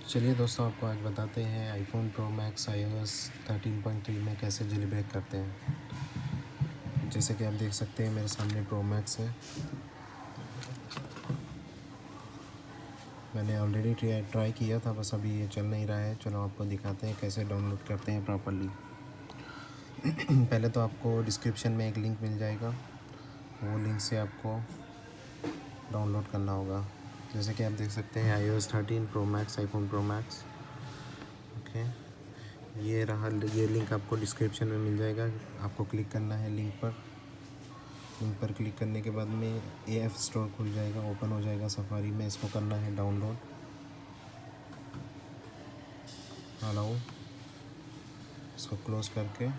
चलिए दोस्तों, आपको आज बताते हैं आईफोन प्रो मैक्स iOS 13.3 में कैसे जेली ब्रेक करते हैं। जैसे कि आप देख सकते हैं मेरे सामने प्रो मैक्स है। मैंने ऑलरेडी ट्राई किया था, बस अभी ये चल नहीं रहा है। चलो आपको दिखाते हैं कैसे डाउनलोड करते हैं प्रॉपरली। पहले तो आपको डिस्क्रिप्शन में एक लिंक मिल जाएगा, वो लिंक से आपको डाउनलोड करना होगा। जैसे कि आप देख सकते हैं iOS 13 pro max, iPhone pro max. Okay, ये रहा, ये लिंक आपको डिस्क्रिप्शन में मिल जाएगा। आपको क्लिक करना है लिंक पर। लिंक पर क्लिक करने के बाद में AF स्टोर खुल जाएगा, ओपन हो जाएगा सफारी में। इसको करना है डाउनलोड। अलाउ, इसको क्लोज़ करके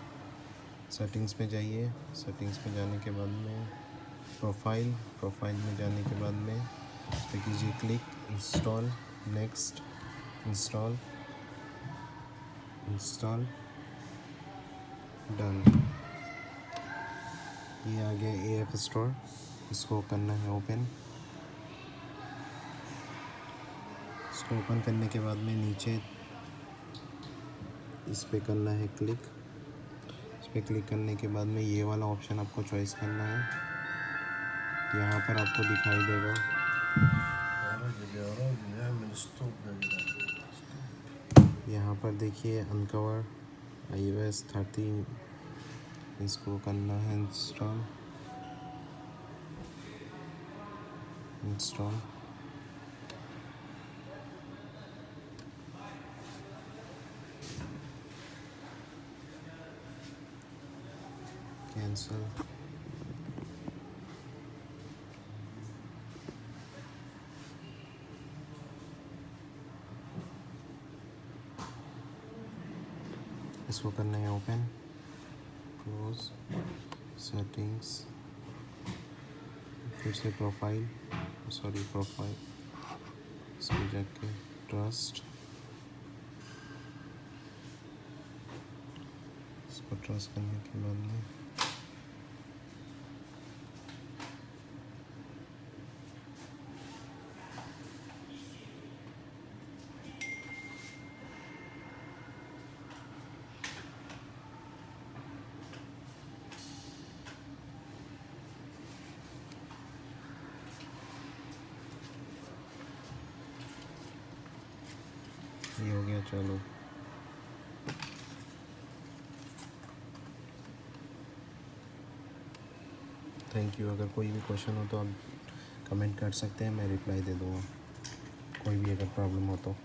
सेटिंग्स में जाइए। सेटिंग्स में जाने के बाद में प्रोफाइल में जाने के बाद में इस पर कीजिए click, install, next, install done. ये आ गया AF स्टोर। इसको करना है ओपन। इसको ओपन करने के बाद में नीचे इस पे करना है क्लिक। इस पर क्लिक करने के बाद में ये वाला ऑप्शन आपको चॉइस करना है। यहाँ पर आपको दिखाई देगा, यहाँ पर देखिए Unc0ver iOS 13। इसको करना है इंस्टॉल। कैंसिल। इसको करना है ओपन, क्लोज, सेटिंग्स, फिर से प्रोफाइल, इसमें जाके ट्रस्ट, इसको ट्रस्ट करने के बाद में ये हो गया। चलो, थैंक यू। अगर कोई भी क्वेश्चन हो तो आप कमेंट कर सकते हैं, मैं रिप्लाई दे दूँगा। कोई भी अगर प्रॉब्लम हो तो।